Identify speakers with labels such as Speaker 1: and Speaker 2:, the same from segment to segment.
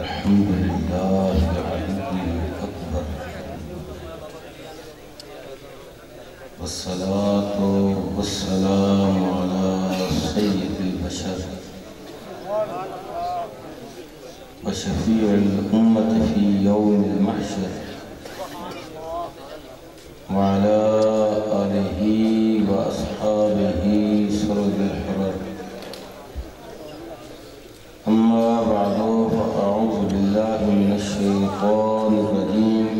Speaker 1: الحمد لله العلي الأكبر والصلاة والسلام على سيد البشر وشفيع الأمة في يوم المحشر وعلى آله وأصحابه سرد الحرر. أما بعد فأعوذ بالله من الشيطان الرجيم.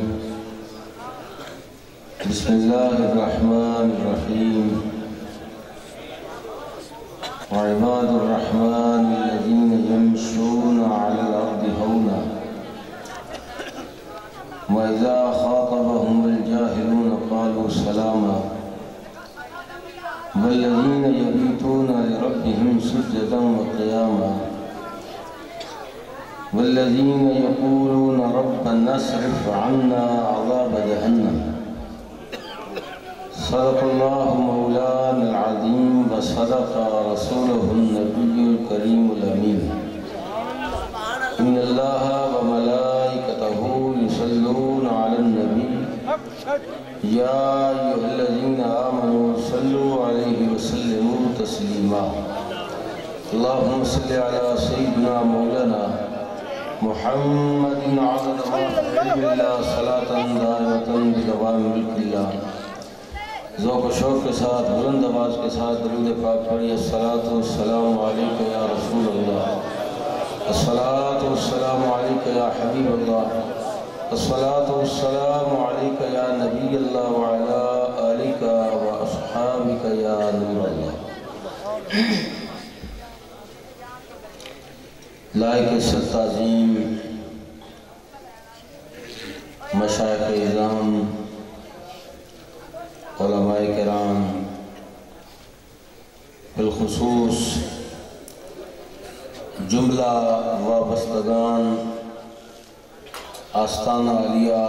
Speaker 1: بسم الله الرحمن الرحيم. وعباد الرحمن الذين يمشون على الأرض هونا وإذا خاطبهم الجاهلون قالوا سلاما والذين يبيتون لربهم سجدا وقياما والذين يقولون ربنا اصرف عنا عذاب جهنم. صدق الله مولانا العظيم وصدق رسوله النبي الكريم الأمين. إن الله وملائكته يصلون على النبي يا أيها الذين آمنوا صلوا عليه وسلموا تسليما. اللهم صل على سيدنا مولانا محمد عدد ما خلق الله صلاة دائمة بدوام ملک اللہ. ذوق و شوق کے ساتھ بلند آواز کے ساتھ درود پاک پڑھیے. الصلاۃ والسلام علیک یا رسول اللہ، الصلاۃ والسلام علیک یا حبیب اللہ، الصلاۃ والسلام علیک یا نبی اللہ وعلی آلک و اصحابک یا نور اللہ. لائق ست تعظیم مشائخ اعظام، علماء کرام، بالخصوص جملہ وابستگان آستانہ عالیہ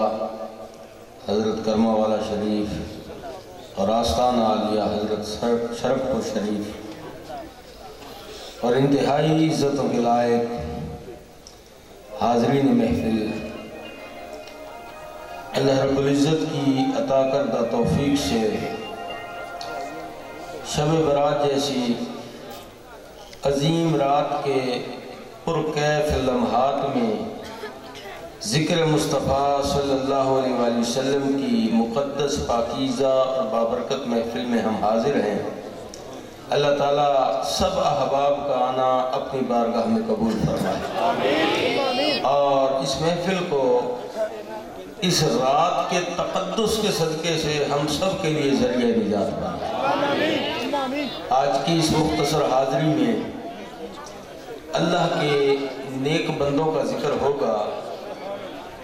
Speaker 1: حضرت کرما والا شریف اور آستانہ عالیہ حضرت شرفپور شریف اور انتہائی عزتوں کے لائق حاضرین محفل، اللہ رب العزت کی عطا کردہ توفیق سے شب برات جیسی عظیم رات کے پرکیف لمحات میں ذکر مصطفیٰ صلی اللہ علیہ وآلہ وسلم کی مقدس پاکیزہ اور بابرکت محفل میں ہم حاضر ہیں. اللہ تعالیٰ سب احباب کا آنا اپنی بارگاہ میں قبول فرمائے اور اس محفل کو اس رات کے تقدس کے صدقے سے ہم سب کے لیے ذریعہ نجات بنائے. آج کی اس مختصر حاضری میں اللہ کے نیک بندوں کا ذکر ہوگا،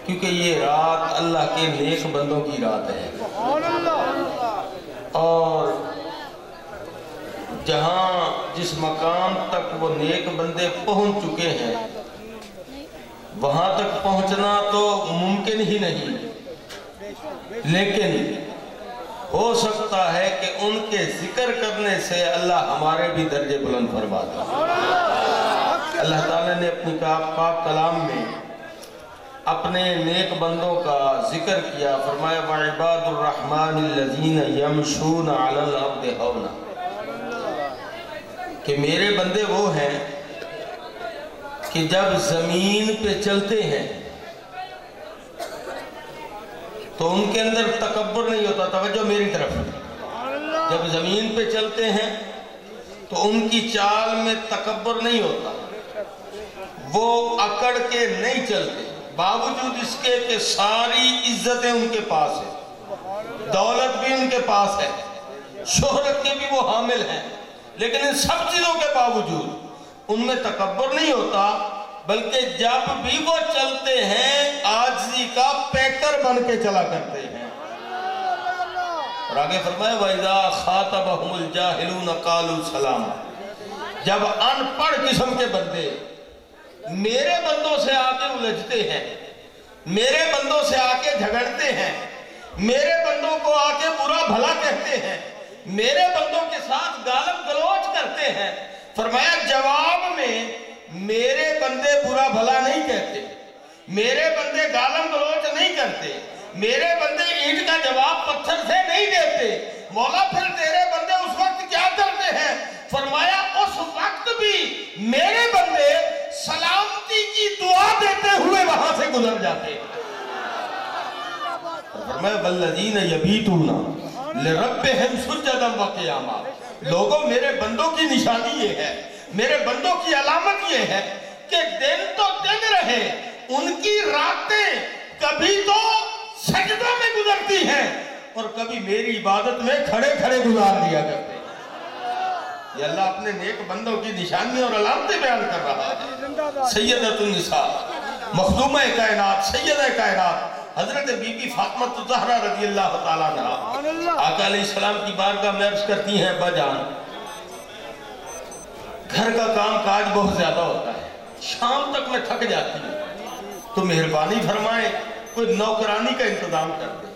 Speaker 1: کیونکہ یہ رات اللہ کے نیک بندوں کی رات ہے. اور جہاں جس مقام تک وہ نیک بندے پہنچ چکے ہیں وہاں تک پہنچنا تو ممکن ہی نہیں، لیکن ہو سکتا ہے کہ ان کے ذکر کرنے سے اللہ ہمارے بھی درجے بلند فرما دے. اللہ تعالیٰ نے اپنی پاک کلام میں اپنے نیک بندوں کا ذکر کیا. فرمایا وَعِبَادُ الرَّحْمَنِ الَّذِينَ يَمْشُونَ عَلَى الْأَرْضِ هَوْنًا، کہ میرے بندے وہ ہیں کہ جب زمین پہ چلتے ہیں تو ان کے اندر تکبر نہیں ہوتا. توجہ میری طرف. جب زمین پہ چلتے ہیں تو ان کی چال میں تکبر نہیں ہوتا، وہ اکڑ کے نہیں چلتے، باوجود اس کے کہ ساری عزتیں ان کے پاس ہیں، دولت بھی ان کے پاس ہے، شہرت کے بھی وہ حامل ہیں، لیکن ان سب چیزوں کے باوجود ان میں تکبر نہیں ہوتا، بلکہ جب بھی وہ چلتے ہیں عاجزی کا پیکر بن کے چلا کرتے ہیں. اور آگے فرمایا وَإِذَا خَاطَبَهُمُ الْجَاهِلُونَ قَالُوا سَلَامًا. جب ان پڑھ قسم کے بندے میرے بندوں سے آ کے الجھتے ہیں، میرے بندوں سے آ کے جھگڑتے ہیں، میرے بندوں کو آ کے برا بھلا کہتے ہیں، میرے بندوں کے ساتھ گالب گلوچ کرتے ہیں، فرمایا جواب میں میرے بندے برا بھلا نہیں کہتے، میرے بندے گالم گلوچ نہیں کرتے، میرے بندے اینٹ کا جواب پتھر سے نہیں دیتے۔ مولا پھر تیرے بندے اس وقت کیا کرتے ہیں؟ فرمایا اس وقت بھی میرے بندے سلامتی کی دعا دیتے ہوئے وہاں سے گزر جاتے ہیں۔ فرمایا والذین یبیتون لربہم سجدا وقیاما۔ لوگوں میرے بندوں کی نشانی یہ ہے، میرے بندوں کی علامت یہ ہے کہ دن تو دن رہے، ان کی راتیں کبھی تو سجدوں میں گزرتی ہیں اور کبھی میری عبادت میں کھڑے کھڑے گزار دیا کرتے ہیں۔ یہ اللہ اپنے نیک بندوں کی نشانی اور علامتیں بیان کر رہا ہے۔ سیدۃ النساء، مخدومہ کائنات، سیدہ کائنات حضرت بی بی فاطمہ الزہرا رضی اللہ تعالیٰ عنہ آقا علیہ السلام کی بارگاہ میں عرض کرتی ہیں ابا جان، گھر کا کام کاج بہت زیادہ ہوتا ہے، شام تک میں تھک جاتی ہوں، تو مہربانی فرمائیں کوئی نوکرانی کا انتظام کر دیں۔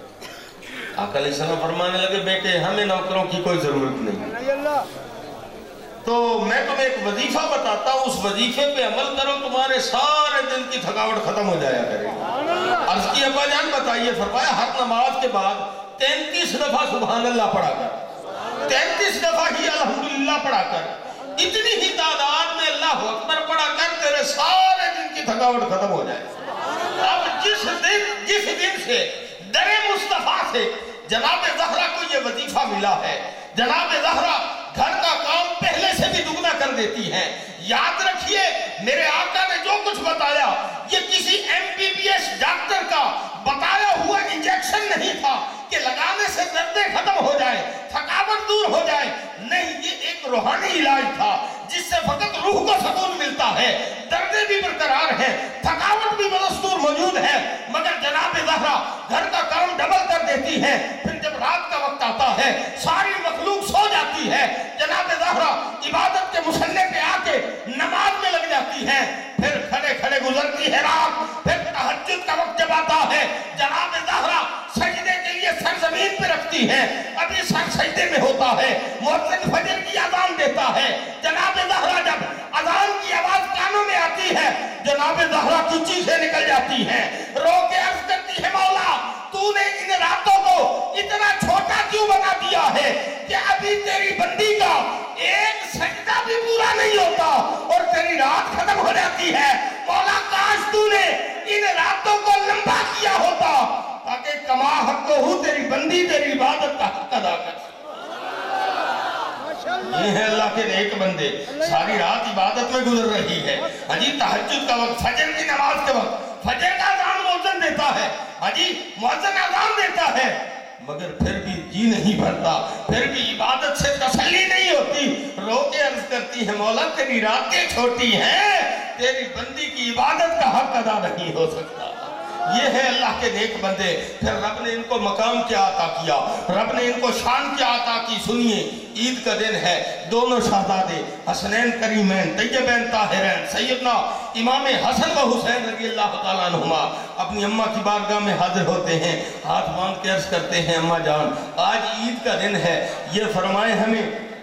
Speaker 1: آقا علیہ السلام فرمانے لگے بیٹے ہمیں نوکروں کی کوئی ضرورت نہیں، تو میں تمہیں ایک وظیفہ بتاتا ہوں، اس وظیفے پہ عمل کرو، تمہارے سارے دن کی تھکاوٹ ختم ہو جایا کرے گی۔ عرض کی ابا جان بتائیے، فرمایا ہر نماز کے بعد 33 دفعہ سبحان اللہ پڑھا کر، 33 دفعہ ہی الحمدللہ پڑھا کر، اتنی ہی تعداد میں اللہ اکبر پڑھا کر تیرے سارے دن کی تھکاوٹ ختم ہو جائے۔ اب جس دن سے در مصطفیٰ سے جناب زہرا کو یہ وظیفہ ملا ہے، جناب زہرا گھر کا کام پہلے سے بھی دگنا کر دیتی ہیں۔ یاد رکھیے میرے آقا نے جو کچھ بتایا یہ کسی MBBS ڈاکٹر کا بتایا ہوا انجیکشن نہیں تھا کہ لگانے سے دردیں ختم ہو جائے، تھکاوٹ دور ہو جائے، نہیں، یہ ایک روحانی علاج تھا جس سے فقط روح کو سکون ملتا ہے، دردیں بھی برقرار ہیں، تھکاوٹ بھی بدستور موجود ہے، مگر جناب زہرا گھر کا کام ڈبل کر دیتی ہیں۔ پھر جب رات کا وقت آتا ہے ساری مخلوق سو جاتی ہے، جناب زہرا عبادت کے مصلی پہ آ کے نماز میں لگ جاتی ہیں، پھر کھڑے کھڑے گزرتی ہے رات، پھر تہجد کا وقت جب آتا ہے جناب زہرا سجدے کے لیے سر زمین پہ رکھتی ہے، ابھی سر سجدے میں ہوتا ہے، مؤذن فجر کی اذان دیتا ہے، جناب زہرا جب اذان کی آواز کانوں میں آتی ہے جناب زہرا کی چیخیں نکل جاتی ہیں، رو کے عرض کرتی ہے مولا تو نے ان راتوں کو اتنا چھوٹا کیوں بنا دیا ہے کہ ابھی تیری بندی کا ایک سجدہ بھی پورا نہیں ہوتا اور تیری رات ختم ہو جاتی ہے۔ مولا کاش تو نے ان راتوں کو لمبا کیا ہوتا تاکہ کما حق ہو تیری بندی تیری عبادت کا حق ادا کر۔ یہ ہے اللہ کے نیک بندے، ساری رات عبادت میں گزر رہی ہے، حجی تہجد کا وقت، فجر کی نماز کے وقت، فجر کا اذان مؤذن دیتا ہے، حجی مؤذن اذان دیتا ہے، مگر پھر بھی جی نہیں بھرتا، پھر بھی عبادت سے تسلی نہیں ہوتی، رو کے عرض کرتی ہے مولا تیری راتیں چھوٹی ہیں، تیری بندی کی عبادت کا حق ادا نہیں ہو سکتا۔ یہ ہے اللہ کے نیک بندے۔ پھر رب نے ان کو مقام کیا عطا کیا، رب نے ان کو شان کیا عطا کی۔ سنیے عید کا دن ہے، دونوں شہزادے حسنین کریمین طیبین طاہرین سیدنا امام حسن و حسین رضی اللہ تعالیٰ عنہما اپنی اماں کی بارگاہ میں حاضر ہوتے ہیں، ہاتھ باندھ کے عرض کرتے ہیں اماں جان آج عید کا دن ہے، یہ فرمائیں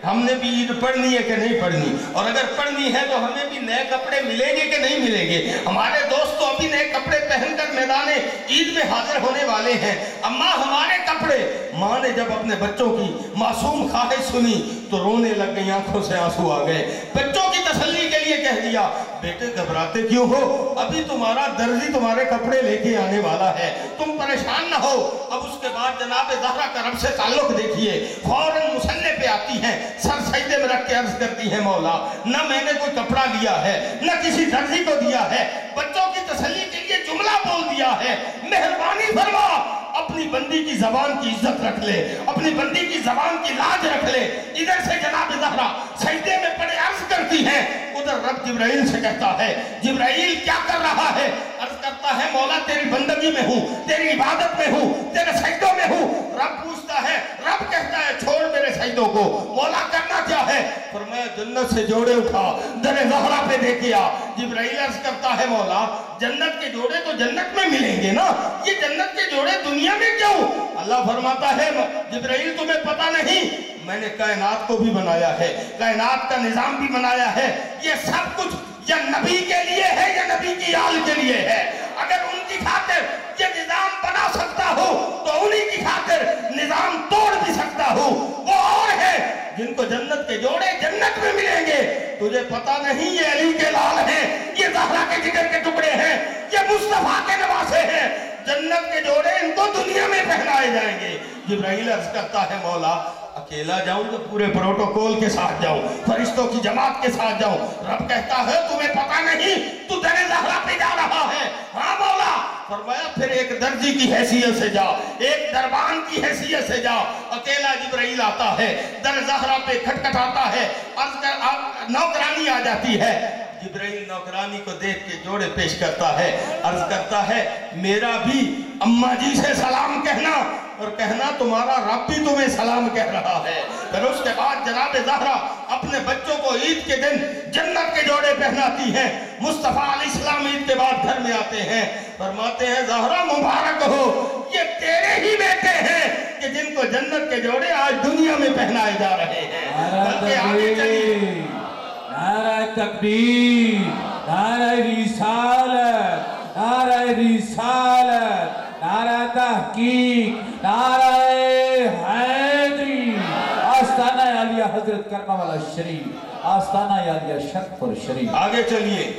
Speaker 1: ہم نے بھی عید پڑھنی ہے کہ نہیں پڑھنی، اور اگر پڑھنی ہے تو ہمیں بھی نئے کپڑے ملیں گے کہ نہیں ملیں گے؟ ہمارے دوست تو ابھی نئے کپڑے پہن کر میدان عید میں حاضر ہونے والے ہیں، اماں ہمارے کپڑے۔ ماں نے جب اپنے بچوں کی معصوم خواہش سنی تو رونے لگ گئی، آنکھوں سے آنسو آ گئے، بچوں کی تسلی کے لیے کہہ دیا بیٹے گھبراتے کیوں ہو، ابھی تمہارا درزی تمہارے کپڑے لے کے آنے والا ہے، تم پریشان نہ ہو۔ اب اس کے بعد جناب زہرا کا رب سے تعلق دیکھیے، فوراً مصلی پہ آتی ہیں، سر سجدے میں رکھ کے عرض کرتی ہے مولا نہ میں نے کوئی کپڑا لیا ہے نہ کسی درزی کو دیا ہے، بچوں کی تسلی کے لیے جملہ بول دیا ہے، مہربانی فرما اپنی بندی کی زبان کی عزت رکھ لے، اپنی بندی کی زبان کی لاج رکھ لے۔ ادھر سے جناب زہرا سجدے میں پڑے عرض کرتی ہیں، ادھر رب جبرائیل سے کہتا ہے جبرائیل کیا کر رہا ہے؟ عرض کرتا ہے مولا تیری بندگی میں ہوں، تیری عبادت میں ہوں، تیرے سجدوں میں ہوں۔ رب پوچھتا ہے، رب کہتا ہے چھوڑ میرے سجدوں کو، مولا کرنا کیا ہے؟ فرمایا جنت سے جوڑے اٹھا در زہرا پہ دے کے آ۔ جبرائیل عرض کرتا ہے مولا جنت کے جوڑے تو جنت میں ملیں گے نا، یہ جنت کے جوڑے دنیا میں کیوں؟ اللہ فرماتا ہے جبرائیل تمہیں پتہ نہیں میں نے کائنات کو بھی بنایا ہے، کائنات کا نظام بھی بنایا ہے، یہ سب کچھ یا نبی کے لیے ہے یا نبی کی آل کے لیے ہے، اگر کے جوڑے جنت میں ملیں گے. تجھے پتا نہیں یہ علی کے لال ہیں, یہ زہرا کے جگر کے ٹکڑے ہیں, یہ مصطفیٰ کے نواسے ہیں. جنت کے جوڑے ان کو دنیا میں پہنائے جائیں گے. جبرائیل عرض کرتا ہے مولا اکیلا جاؤں کہ پورے پروٹوکول کے ساتھ جاؤں, فرشتوں کی جماعت کے ساتھ جاؤں؟ رب کہتا ہے تمہیں پتا نہیں تو در زہرا پہ جا رہا ہے. ہاں مولا. فرمایا پھر ایک درجی کی حیثیت سے جا, ایک دربان کی حیثیت سے جا. اکیلا جبرائیل آتا ہے, در زہرا پہ کھٹکھٹاتا ہے, نوکرانی آ جاتی ہے. جبرائیل نوکرانی کو دیکھ کے جوڑے پیش کرتا ہے, عرض کرتا ہے میرا بھی اماں جی سے سلام کہنا, اور کہنا تمہارا رب بھی تمہیں سلام کہہ رہا ہے. پھر اس کے بعد جناب زہرا اپنے بچوں کو عید کے دن جنت کے جوڑے پہناتی ہیں. مصطفیٰ علیہ السلام عید کے بعد گھر میں آتے ہیں, فرماتے ہیں زہرا مبارک ہو, یہ تیرے ہی بیٹے ہیں کہ جن کو جنت کے جوڑے آج دنیا میں پہنائے جا رہے ہیں. بلکہ آگے چلیے,
Speaker 2: نعرہ تکبیر, نعرہ رسالت, نعرہ رسالت, نعرہ تحقیق, نعرہ حیدری, آستانہ عالیہ حضرت کرما والا شریف, آستانہ عالیہ شرف اور شریف.
Speaker 1: آگے چلیے.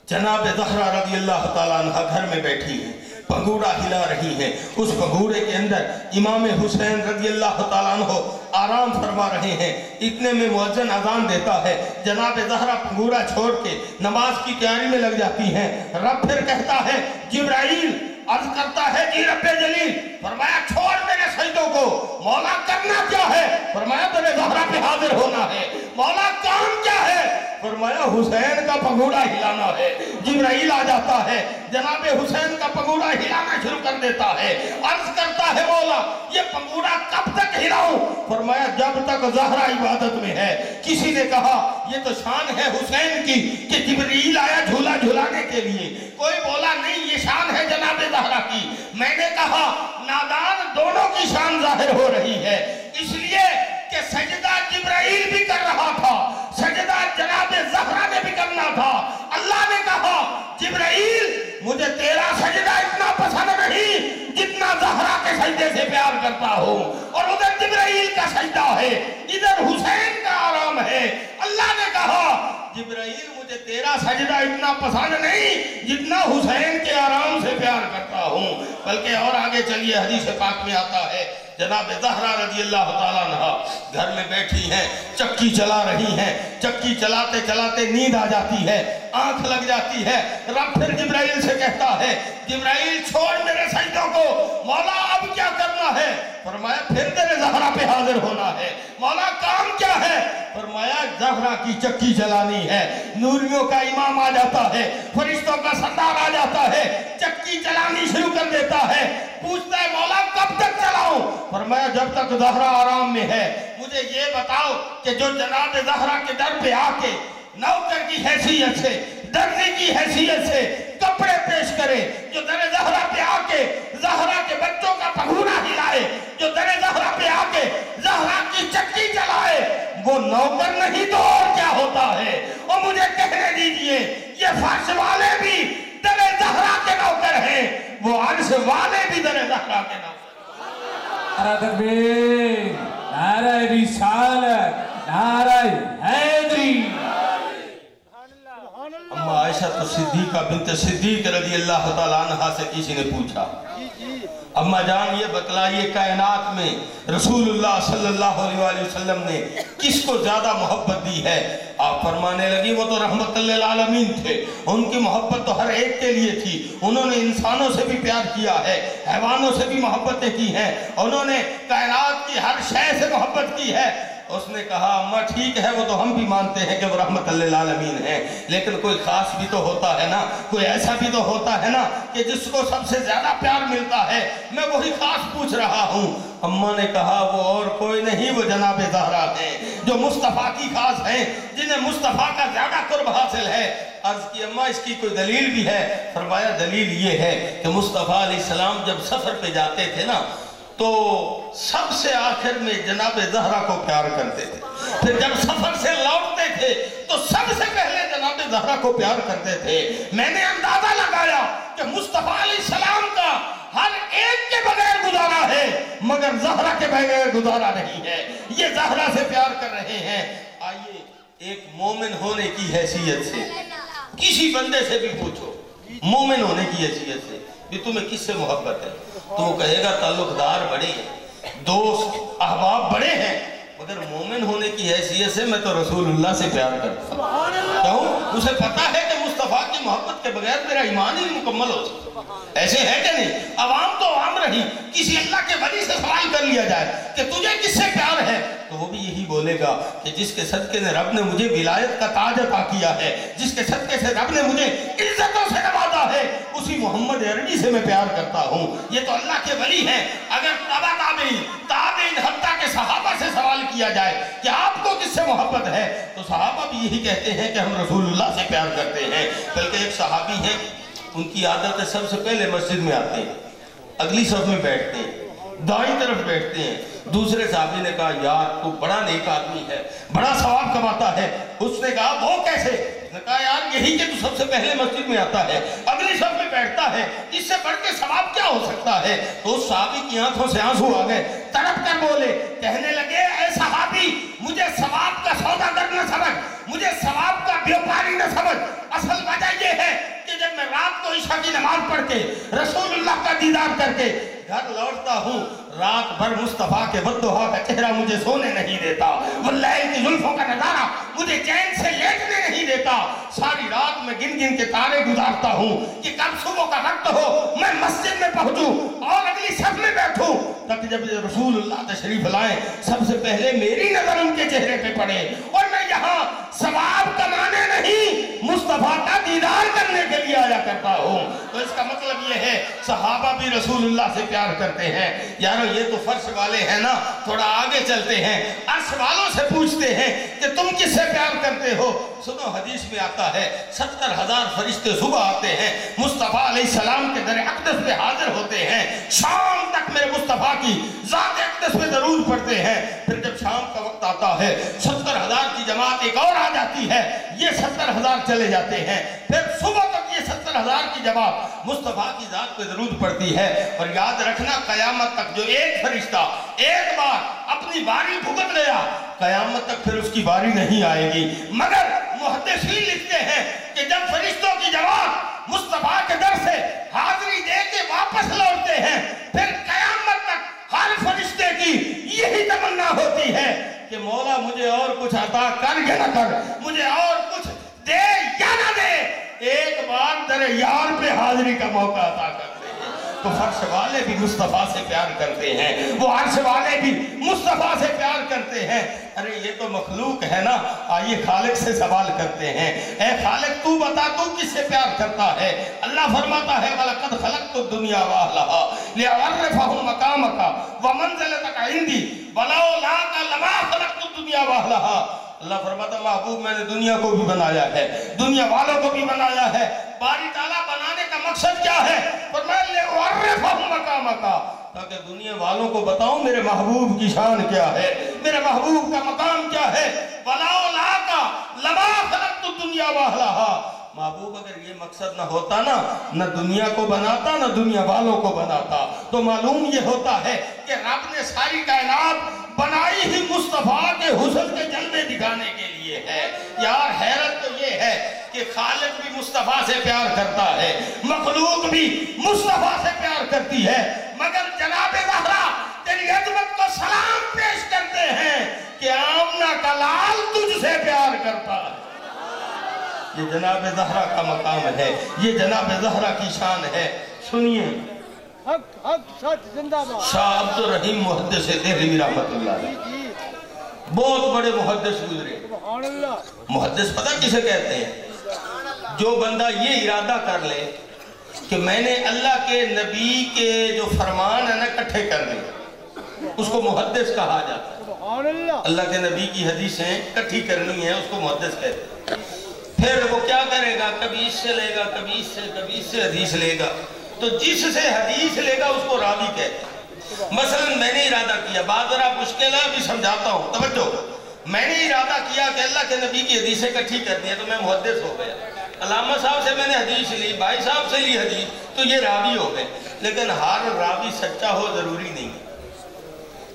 Speaker 1: جناب زہرا رضی اللہ تعالیٰ عنہ گھر میں بیٹھی ہیں, پگوڑا ہلا رہی ہیں. اس پگوڑے کے اندر امام حسین رضی اللہ تعالیٰ عنہ آرام فرما رہے ہیں. اتنے میں مؤذن اذان دیتا ہے. جناب زہرا پگوڑا چھوڑ کے نماز کی تیاری میں لگ جاتی ہیں. رب پھر کہتا ہے جبرائیل, عرض کرتا ہے جی رب جلیل. فرمایا چھوڑ میرے سجدوں کو. مولا کرنا کیا ہے؟ فرمایا تیرے زہرا پہ حاضر ہونا ہے. مولا کام کیا ہے؟ فرمایا حسین کا پگوڑا ہلانا ہے. جبرائیل آ جاتا ہے, جناب حسین کا پگوڑا ہلانا شروع کر دیتا ہے. عرض کرتا ہے مولا یہ پگوڑا کب تک ہلاؤں؟ فرمایا جب تک زہرا عبادت میں ہے. کسی نے کہا یہ تو شان ہے حسین کی کہ جبرائیل آیا جھولا جھولانے کے لیے. کوئی بولا نہیں یہ شان ہے جناب زہرا کی. میں نے کہا نادان دونوں کی شان ظاہر ہو رہی ہے, اس لیے کہ سجدہ جبرائیل بھی کر رہا تھا, سجدہ جناب زہرا نے بھی کرنا تھا. اللہ نے کہا جبرائیل مجھے تیرا سجدہ اتنا پسند نہیں جتنا زہرا کے سجدے سے پیار کرتا ہوں. اور ادھر جبرائیل کا سجدہ ہے, ادھر حسین کا آرام ہے. اللہ نے کہا جبرائیل مجھے تیرا سجدہ اتنا پسند نہیں جتنا حسین کے آرام سے پیار کرتا ہوں. بلکہ اور آگے چلیے, حدیث پاک میں آتا ہے جناب زہرا رضی اللہ تعالیٰ عنہ گھر میں بیٹھی ہیں, چکی چلا رہی ہیں. چکی چلاتے چلاتے نیند آ جاتی ہے, آنکھ لگ جاتی ہے. رب پھر جبرائیل سے کہتا ہے جبرائیل چھوڑ میرے سجدوں کو. مولا اب کیا کرنا ہے؟ فرمایا پھر تیرے زہرا پہ حاضر ہونا ہے. مولا کام کیا ہے؟ فرمایا زہرا کی چکی چلانی ہے. نوریوں کا امام آ جاتا ہے, فرشتوں کا سردار آ جاتا ہے, چکی چلانی شروع کر دیتا ہے. پوچھتا ہے مولا کب تک چلاؤں؟ فرمایا جب تک زہرا آرام میں ہے. مجھے یہ بتاؤ کہ جو جناب زہرا کے در پہ آ کے نوکر کی حیثیت سے, درزی کی حیثیت سے کپڑے پیش کرے, جو در زہرا پہ آ کے زہرا کے بچوں کا پگوڑا ہلائے, جو در زہرا پہ آ کے زہرا کی چکی چلائے, وہ نوکر نہیں تو اور کیا ہوتا ہے؟ اور مجھے کہنے دیجئے یہ فرش والے بھی در زہرا کے نوکر ہیں, وہ عرش والے بھی در زہرا کے نوکر.
Speaker 2: نعرہ تکبیر, نعرہ رسالت, نعرہ حیدری.
Speaker 1: اما عائشہ صدیقہ بنت صدیق رضی اللہ تعالیٰ عنہ سے کسی نے پوچھا اما جان یہ بتلائیے کائنات میں رسول اللہ صلی اللہ علیہ وسلم نے کس کو زیادہ محبت دی ہے؟ آپ فرمانے لگی وہ تو رحمت للعالمین تھے, ان کی محبت تو ہر ایک کے لیے تھی. انہوں نے انسانوں سے بھی پیار کیا ہے, حیوانوں سے بھی محبتیں کی ہیں, انہوں نے کائنات کی ہر شے سے محبت کی ہے. اس نے کہا اماں ٹھیک ہے وہ تو ہم بھی مانتے ہیں کہ وہ رحمت للعالمین ہیں, لیکن کوئی خاص بھی تو ہوتا ہے نا, کوئی ایسا بھی تو ہوتا ہے نا کہ جس کو سب سے زیادہ پیار ملتا ہے. میں وہی خاص پوچھ رہا ہوں. اماں نے کہا وہ اور کوئی نہیں, وہ جناب زہرا ہیں جو مصطفیٰ کی خاص ہیں, جنہیں مصطفیٰ کا زیادہ قرب حاصل ہے. عرض کی اماں اس کی کوئی دلیل بھی ہے؟ فرمایا دلیل یہ ہے کہ مصطفیٰ علیہ السلام جب سفر پہ جاتے تھے نا تو سب سے آخر میں جناب زہرا کو پیار کرتے تھے, پھر جب سفر سے لوٹتے تھے تو سب سے پہلے جناب زہرا کو پیار کرتے تھے. میں نے اندازہ لگایا کہ مصطفیٰ علیہ السلام کا ہر ایک کے بغیر گزارا ہے, مگر زہرا کے بغیر گزارا نہیں ہے. یہ زہرا سے پیار کر رہے ہیں. آئیے ایک مومن ہونے کی حیثیت سے کسی بندے سے بھی پوچھو, مومن ہونے کی حیثیت سے کہ تمہیں کس سے محبت ہے, تو وہ کہے گا تعلق دار بڑے ہیں, دوست احباب بڑے ہیں, مگر مومن ہونے کی حیثیت سے میں تو رسول اللہ سے پیار کرتا ہوں. کیوں؟ اسے پتا ہے کہ مصطفیٰ کی محبت کے بغیر میرا ایمان ہی مکمل ہو سکتا. ایسے ہے کہ نہیں؟ عوام تو عوام رہی, کسی اللہ کے ولی سے سوال کر لیا جائے کہ تجھے کس سے پیار ہے, تو وہ بھی یہی بولے گا کہ جس کے صدقے نے رب نے مجھے ولایت کا تاج عطا کیا ہے, جس کے صدقے سے رب نے مجھے عزتوں سے نوازا ہے, اسی محمد عربی سے میں پیار کرتا ہوں. یہ تو اللہ کے ولی ہیں. اگر تابعین حتیٰ کہ صحابہ سے سوال کیا جائے کہ آپ کو کس سے محبت ہے, تو صحابہ بھی یہی کہتے ہیں کہ ہم رسول اللہ سے پیار کرتے ہیں. بلکہ ایک صحابی ہیں, ان کی عادت ہے سب سے پہلے مسجد میں آتے ہیں, اگلی صف میں بیٹھتے ہیں, دائیں طرف بیٹھتے ہیں. دوسرے صحابی نے کہا یار تو بڑا نیک آدمی ہے, بڑا ثواب کماتا ہے. اس نے کہا وہ کیسے؟ اس نے کہا یار یہی کہ تو سب سے پہلے مسجد میں آتا ہے, اگلی صف میں بیٹھتا ہے, اس سے بڑھ کے ثواب کیا ہو سکتا ہے؟ تو اس صحابی کی آنکھوں سے آنسو آ گئے, تڑپ کر بولے, کہنے لگے اے صحابی مجھے ثواب کا سوداگر نہ سمجھ, مجھے ثواب کا بیوپاری نہ سمجھ. اصل وجہ یہ ہے کہ جب میں رات کو عشاء کی نماز پڑھ کے رسول اللہ کا دیدار کر کے گھر لوٹتا ہوں, رات بھر مصطفیٰ کے بددعا کا چہرہ مجھے سونے نہیں دیتا, وہ لیل کی زلفوں کا نظارہ مجھے چین سے لیٹنے نہیں دیتا. ساری رات میں گن گن کے تارے گزارتا ہوں کہ کب صبح کا وقت ہو میں مسجد میں پہنچوں اور اگلی صف میں بیٹھوں, تاکہ جب رسول اللہ تشریف لائیں سب سے پہلے میری نظر ان کے چہرے پہ پڑے, اور میں یہاں ثواب کمانے نہیں مصطفیٰ کا دیدار کرنے کے لیے آیا کرتا ہوں. تو اس کا مطلب یہ ہے صحابہ بھی رسول اللہ سے پیار کرتے ہیں. یارو یہ تو فرش والے ہیں نا, تھوڑا آگے چلتے ہیں, عرش والوں سے پوچھتے ہیں کہ تم کس سے پیار کرتے ہو. سنو حدیث میں آتا ہے 70,000 فرشتے صبح آتے ہیں, مصطفیٰ علیہ السلام کے در اقدس پہ حاضر ہوتے ہیں, شام تک میرے مصطفیٰ کی ذات اقدس پہ درود پڑھتے ہیں. پھر جب شام کا وقت آتا ہے 70,000 کی جماعت ایک اور آ جاتی ہے, یہ 70,000 چلے جاتے ہیں. پھر صبح تک یہ 70,000 کی جماعت مصطفیٰ کی ذات پہ درود پڑھتی ہے. اور یاد رکھنا قیامت تک جو ایک فرشتہ ایک بار اپنی باری بھگت گیا, قیامت تک پھر اس کی باری نہیں آئے گی. مگر محدثین لکھتے ہیں کہ جب فرشتوں کی جماعت مصطفیٰ کے در سے حاضری دے کے واپس لوٹتے ہیں, پھر قیامت تک ہر فرشتے کی یہی تمنا ہوتی ہے کہ مولا مجھے اور کچھ عطا کر یا نہ کر, مجھے اور کچھ دے یا نہ دے, ایک بار در یار پہ حاضری کا موقع عطا کر. تو فرش والے بھی مصطفیٰ سے پیار کرتے ہیں, وہ عرش والے بھی مصطفیٰ سے پیار کرتے ہیں. ارے یہ تو مخلوق ہے نا, آئیے خالق سے سوال کرتے ہیں, اے خالق تو بتا تو کس سے پیار کرتا ہے؟ اللہ فرماتا ہے وَلَقَدْ خَلَقْتُ الدُّنْيَا وَأَهْلَهَا لِأَعْرِفَهُمْ مَقَامَكَ وَمَنْزِلَتَكَ عِنْدِي وَلَوْلَاكَ لَمَا خَلَقْتُ الدُّنْيَا وَأَهْلَهَا. اللہ فرماتا محبوب میں نے دنیا کو بھی بنایا ہے, دنیا والوں کو بھی بنایا ہے. باری تعالیٰ بنانے کا مقصد کیا ہے؟ فرمایا لِأَعْرِفَهُمْ مَقَامَكَ, تاکہ دنیا والوں کو بتاؤں میرے محبوب کی شان کیا ہے, میرے محبوب کا مقام کیا ہے. وَلَوْلَاكَ لَمَا خَلَقْتُ الدُّنْيَا وَأَهْلَهَا. محبوب اگر یہ مقصد نہ ہوتا نا, نہ دنیا کو بناتا نہ دنیا والوں کو بناتا. تو معلوم یہ ہوتا ہے کہ رب نے ساری کائنات بنائی ہی مصطفیٰ کے حسن کے جلوے دکھانے کے لیے ہے. یار حیرت تو یہ ہے کہ خالق بھی مصطفیٰ سے پیار کرتا ہے, مخلوق بھی مصطفیٰ سے پیار کرتی ہے, مگر جناب زہرا تیری عظمت کو سلام پیش کرتے ہیں کہ آمنہ کا لال تجھ سے پیار کرتا ہے. یہ جناب زہرا کا مقام ہے, یہ جناب زہرا کی شان ہے. سنیے
Speaker 3: حق حق سچ زندہ باد.
Speaker 1: شاہ عبد الرحیم محدث دہلوی رحمت اللہ علیہ بہت بڑے محدث گزرے.
Speaker 3: سبحان اللہ.
Speaker 1: محدث پتہ کسے کہتے ہیں؟ جو بندہ یہ ارادہ کر لے کہ میں نے اللہ کے نبی کے جو فرمان ہے نا اکٹھے کرنے, اس کو محدث کہا جاتا ہے.
Speaker 3: سبحان اللہ.
Speaker 1: اللہ کے نبی کی حدیثیں اکٹھی کرنی ہیں, اس کو محدث کہتے ہیں. پھر وہ کیا کرے گا, کبھی اس سے لے گا, کبھی اس سے حدیث لے گا. تو جس سے حدیث لے گا اس کو راوی کہتے ہیں. مثلا میں نے ارادہ کیا, بات ذرا مشکل ہے ابھی سمجھاتا ہوں, توجہ. میں نے ارادہ کیا کہ اللہ کے نبی کی حدیثیں اکٹھی کرنی ہے, تو میں محدث ہو گیا. علامہ صاحب سے میں نے حدیث لی, بھائی صاحب سے لی حدیث, تو یہ راوی ہو گئے. لیکن ہر راوی سچا ہو ضروری نہیں.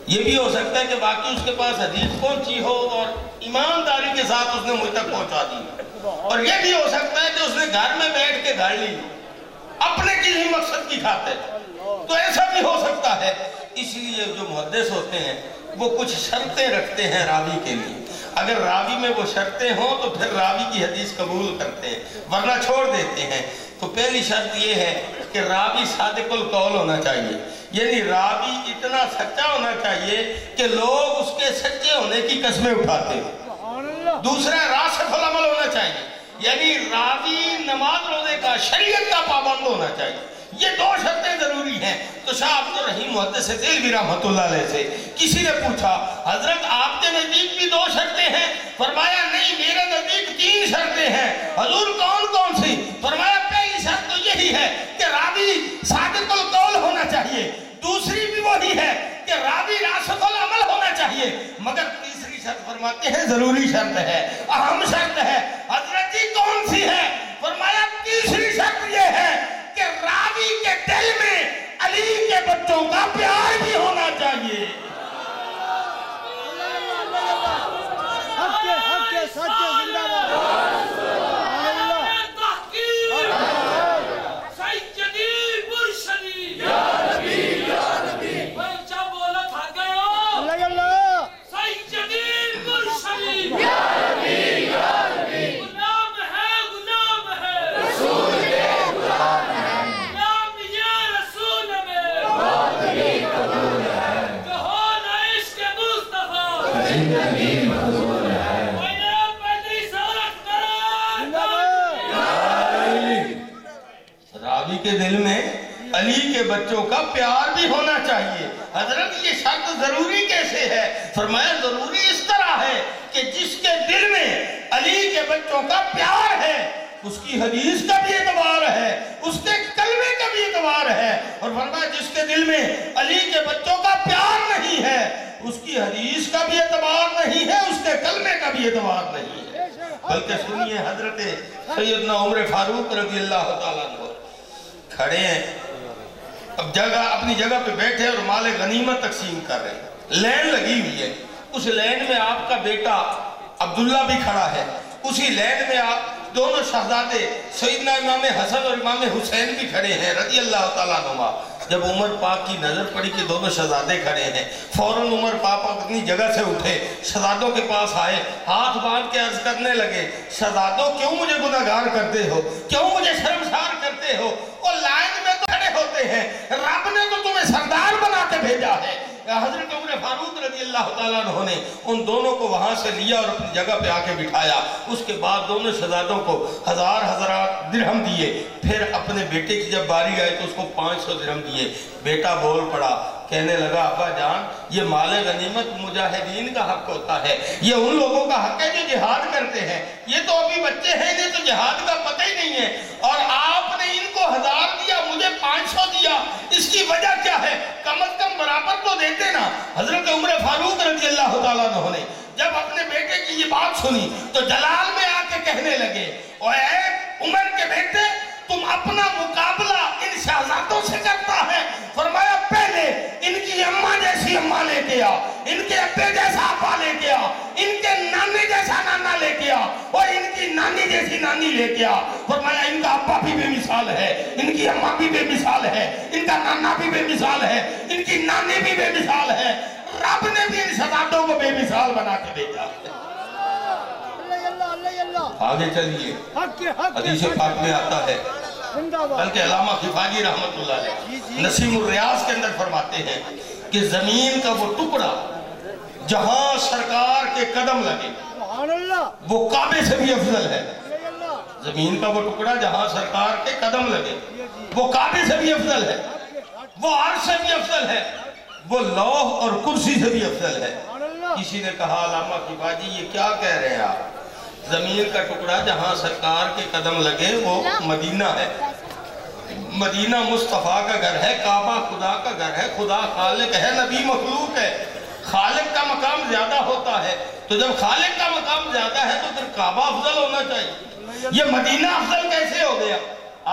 Speaker 1: یہ بھی ہو سکتا ہے کہ باقی اس کے پاس حدیث پہنچی ہو اور ایمانداری کے ساتھ اس نے مجھ تک پہنچا دی، اور یہ بھی ہو سکتا ہے کہ اس نے گھر میں بیٹھ کے گھڑ لی اپنے کسی مقصد کی خاطر، تو ایسا بھی ہو سکتا ہے۔ اس لیے جو محدث ہوتے ہیں وہ کچھ شرطیں رکھتے ہیں راوی کے لیے، اگر راوی میں وہ شرطیں ہوں تو پھر راوی کی حدیث قبول کرتے ہیں، ورنہ چھوڑ دیتے ہیں۔ تو پہلی شرط یہ ہے کہ راوی صادق القول ہونا چاہیے، یعنی راوی اتنا سچا ہونا چاہیے کہ لوگ اس کے سچے ہونے کی قسمیں اٹھاتے ہیں۔ دوسرا راسخ العمل ہونا چاہیے، یعنی راوی نماز روزے کا شریعت کا پابند ہونا چاہیے۔ یہ دو شرطیں ضروری ہیں۔ تو شاہ عبد الرحیم محدث دہلوی رحمۃ اللہ علیہ سے کسی نے پوچھا حضرت آپ کے نزدیک بھی 2 شرطیں ہیں؟ فرمایا نہیں، میرے نزدیک 3 شرطیں ہیں۔ حضور کون کون سی؟ فرمایا پہلی شرط تو یہی ہے کہ راوی صادق القول ہونا چاہیے، دوسری بھی وہی ہے کہ راوی راسخ العمل ہونا چاہیے، مگر تیسری شرط فرماتے ہیں ضروری شرط ہے، اہم شرط ہے۔ حضرت جی کون سی ہے؟ فرمایا تیسری شرط یہ ہے کہ راوی کے دل میں علی کے بچوں کا پیار بھی ہونا چاہیے۔
Speaker 3: حق کے سچے زندہ باد۔
Speaker 1: راوی کے دل میں علی کے بچوں کا پیار بھی ہونا چاہیے۔ حضرت یہ شرط ضروری کیسے ہے؟ فرمایا ضروری اس طرح ہے کہ جس کے دل میں علی کے بچوں کا پیار ہے اس کی حدیث کا بھی اعتبار ہے، اس کے کلمے کا بھی اعتبار ہے، اور فرمایا جس کے دل میں علی کے بچوں کا پیار نہیں ہے اس کی حدیث کا بھی اعتبار نہیں ہے، اس کے کلمے کا بھی اعتبار نہیں ہے۔ بلکہ سنیے حضرت سیدنا عمر فاروق رضی اللہ تعالیٰ عنہ کھڑے ہیں، اب اپنی جگہ پہ بیٹھے اور مال غنیمت تقسیم کر رہے ہیں، لین لگی ہوئی ہے، اس لین میں آپ کا بیٹا عبداللہ بھی کھڑا ہے، اسی لین میں آپ دونوں شہزادے سیدنا امام حسن اور امام حسین بھی کھڑے ہیں رضی اللہ تعالیٰ عنہ۔ جب عمر پاک کی نظر پڑی کہ دونوں شہزادے کھڑے ہیں، فوراً عمر پاک اپنی جگہ سے اٹھے، شہزادوں کے پاس آئے، ہاتھ باندھ کے عرض کرنے لگے، شہزادوں کیوں مجھے گناہگار کرتے ہو، کیوں مجھے شرمسار کرتے ہو؟ اور لائن میں تو کھڑے ہوتے ہیں، رب نے تو تمہیں سردار بنا کے بھیجا ہے۔ حضرت عمر فاروق رضی اللہ تعالیٰ عنہ نے ان دونوں کو وہاں سے لیا اور اپنی جگہ پہ آ کے بٹھایا، اس کے بعد دونوں شہزادوں کو ہزار درہم دیے، پھر اپنے بیٹے کی جب باری آئی تو اس کو 500 درہم دیے۔ بیٹا بول پڑا، کہنے لگا ابا جان یہ مال غنیمت مجاہدین کا حق ہوتا ہے، یہ ان لوگوں کا حق ہے جو جہاد کرتے ہیں، یہ تو ابھی بچے ہیں، انہیں تو جہاد کا پتہ ہی نہیں ہے، اور آپ نے ان کو 1000 دیا مجھے 500 دیا، اس کی وجہ کیا ہے؟ کم از کم برابر تو دیتے نا۔ حضرت عمر فاروق رضی اللہ تعالیٰ عنہ نے جب اپنے بیٹے کی یہ بات سنی تو جلال میں آ کے کہنے لگے، اے عمر کے بیٹے تم اپنا مقابلہ ان شہزادوں سے کرتا ہے؟ فرمایا پہلے ان کی اماں جیسی اماں لے کے آ، ان کے ابے جیسا ابا لے کے آ، ان کے نانے جیسا نانا لے کے آ، اور ان کی نانی جیسی نانی لے کے آ۔ فرمایا ان کا ابا بھی بے مثال ہے، ان کی اماں بھی بے مثال ہے، ان کا نانا بھی بے مثال ہے، ان کی نانی بھی بے مثال ہے، رب نے بھی ان شہزادوں کو بے مثال بنا کے بھیجا۔ آگے چلیے، حدیث پاک میں آتا ہے، بلکہ علامہ خفاجی رحمت اللہ علیہ نسیم الریاض کے اندر فرماتے ہیں کہ زمین کا وہ ٹکڑا جہاں سرکار کے قدم لگے وہ کعبے سے بھی افضل ہے۔ زمین کا وہ ٹکڑا جہاں سرکار کے قدم لگے وہ کعبے سے بھی افضل ہے، وہ عرش سے بھی افضل ہے، وہ لوح اور کرسی سے بھی افضل ہے۔ کسی نے کہا علامہ خفاجی یہ کیا کہہ رہے ہیں آپ؟ زمین کا ٹکڑا جہاں سرکار کے قدم لگے وہ مدینہ ہے، مدینہ مصطفیٰ کا گھر ہے، کعبہ خدا کا گھر ہے، خدا خالق ہے، نبی مخلوق ہے، خالق کا مقام زیادہ ہوتا ہے، تو جب خالق کا مقام زیادہ ہے تو پھر کعبہ افضل ہونا چاہیے، یہ مدینہ افضل کیسے ہو گیا؟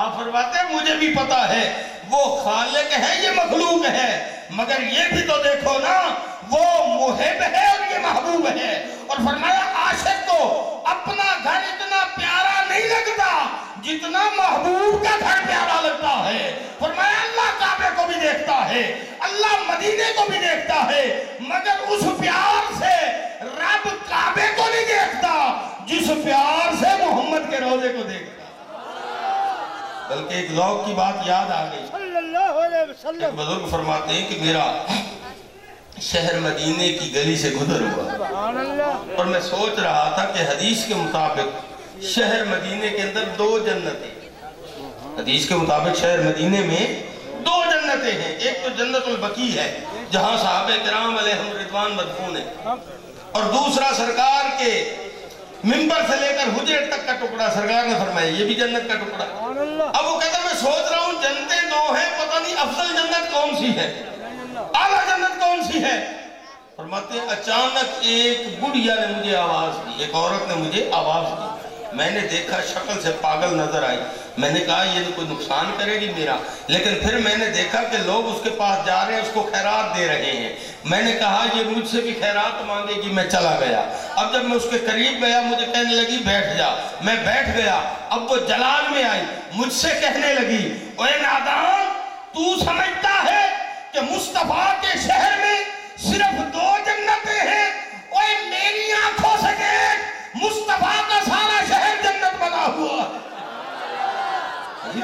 Speaker 1: آپ فرماتے ہیں مجھے بھی پتا ہے وہ خالق ہے یہ مخلوق ہے، مگر یہ بھی تو دیکھو نا وہ محب ہے اور یہ محبوب ہے. اور فرمایا عاشق کو اپنا گھر اتنا پیارا نہیں لگتا جتنا محبوب کا گھر پیارا لگتا ہے. فرمایا اللہ کعبے کو بھی دیکھتا ہے, اللہ مدینے کو بھی دیکھتا ہے, مگر اس پیار سے رب کعبے کو نہیں دیکھتا جس پیار سے محمد کے روضے کو دیکھتا. بلکہ ایک ذوق کی بات یاد آ گئی.
Speaker 3: صلی اللہ علیہ وسلم.
Speaker 1: ایک بزرگ فرماتے ہیں کہ میرا شہر مدینے کی گلی سے گزر ہوا
Speaker 3: سبحان اللہ.
Speaker 1: اور میں سوچ رہا تھا کہ حدیث کے مطابق شہر مدینے کے اندر 2 جنتیں, حدیث کے مطابق شہر مدینے میں 2 جنتیں ہیں. ایک تو جنت البقیع ہے جہاں صحابہ کرام علیہم رضوان مدفون ہیں, اور دوسرا سرکار کے منبر سے لے کر حجرے تک کا ٹکڑا سرکار نے فرمایا یہ بھی جنت کا ٹکڑا.
Speaker 3: سبحان اللہ.
Speaker 1: اب وہ کہتا ہے میں سوچ رہا ہوں جنتیں 2 ہیں, پتہ نہیں افضل جنت کون سی ہے, اعلیٰ جنت کون سی ہے. فرماتے ہیں اچانک ایک بڑھیا نے مجھے آواز دی, ایک عورت نے مجھے آواز دی. میں نے دیکھا شکل سے پاگل نظر آئی. میں نے کہا یہ کوئی نقصان کرے گی میرا, لیکن پھر میں نے دیکھا کہ لوگ اس کے پاس جا رہے ہیں, اس کو خیرات دے رہے ہیں. میں نے کہا یہ مجھ سے بھی خیرات مانگے گی. میں چلا گیا. اب جب میں اس کے قریب گیا مجھے کہنے لگی بیٹھ جا. میں بیٹھ گیا. اب وہ جلال میں آئی, مجھ سے کہنے لگی اے نادان, تو سمجھتا ہے کہ مصطفیٰ کے شہر میں صرف 2 جنتیں ہیں؟ اوے میری آنکھوں سے دیکھ, مصطفیٰ کا سارا شہر جنت بنا ہوا ہے.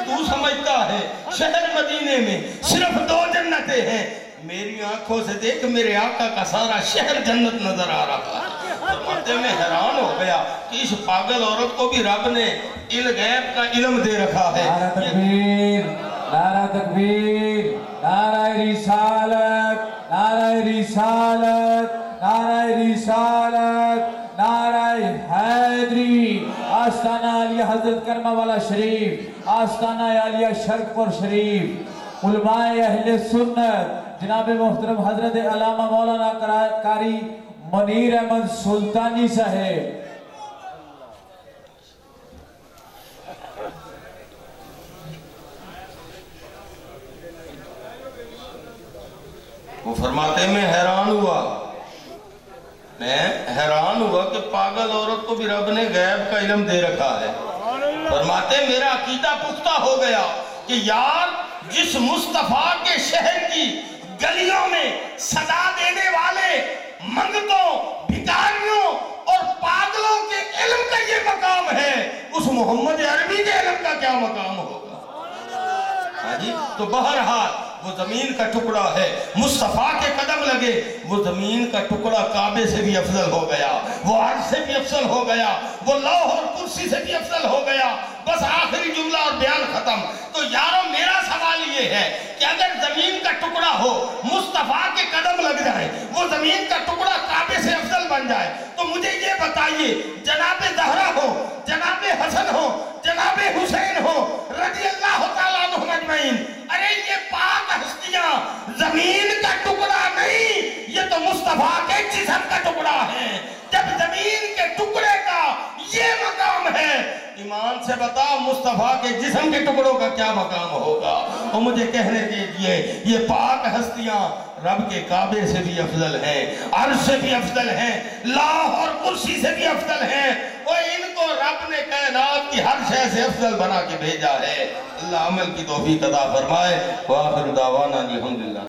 Speaker 1: تو سمجھتا ہے شہر مدینے میں صرف 2 جنتیں ہیں, میری آنکھوں سے دیکھ میرے آقا کا سارا شہر جنت نظر آ رہا ہے. فرماتے میں حیران ہو گیا کہ اس پاگل عورت کو بھی رب نے غیب کا علم دے رکھا ہے.
Speaker 2: نعرہ تکبیر, نعرہ تکبیر, نعرہ رسالت, نعرہ رسالت, نعرہ رسالت, نعرہ حیدری. آستانہ علی حضرت کرمہ والا شریف, آستانہ علی شرقپور شریف, علماء اہل سنت جناب محترم حضرت علامہ مولانا قاری منیر احمد سلطانی صاحب.
Speaker 1: وہ فرماتے ہیں میں حیران ہوا کہ پاگل عورت کو بھی رب نے غیب کا علم دے رکھا ہے. فرماتے ہیں میرا عقیدہ پختہ ہو گیا کہ یار جس مصطفیٰ کے شہر کی گلیوں میں صدا دینے والے منگتوں, بھکاریوں اور پاگلوں کے علم کا یہ مقام ہے, اس محمد عربی کے علم کا کیا مقام ہوگا. تو بہرحال وہ زمین کا ٹکڑا ہے, مصطفیٰ کے قدم لگے, وہ زمین کا ٹکڑا کعبے سے بھی افضل ہو گیا, وہ عرش سے بھی افضل ہو گیا, وہ لوح اور کرسی سے بھی افضل ہو گیا. بس آخری جملہ اور بیان ختم. تو یارو میرا سوال یہ ہے کہ اگر زمین کا ٹکڑا ہو, مصطفیٰ کے قدم لگ جائے, وہ زمین کا ٹکڑا کعبے سے افضل بن جائے, تو مجھے یہ بتائیے جناب زہرا ہو, جناب حسن ہو, جناب حسین ہو رضی اللہ تعالیٰ عنہم اجمعین, ارے یہ پاک ہستیاں زمین کا ٹکڑا نہیں, یہ تو مصطفیٰ کے جسم کا ٹکڑا ہے. جب زمین کے ٹکڑے کا یہ مقام ہے, ایمان سے بتا مصطفیٰ کے جسم کے ٹکڑوں کا کیا مقام ہوگا. اور مجھے کہنے دیجئے یہ پاک ہستیاں رب کے کعبے سے بھی افضل ہیں, عرش سے بھی افضل ہیں, لوح اور کرسی سے بھی افضل ہیں, اور ان کو رب نے کائنات کی ہر شے سے افضل بنا کے بھیجا ہے. اللہ عمل کی توفیق عطا فرمائے. وآخر دعوانا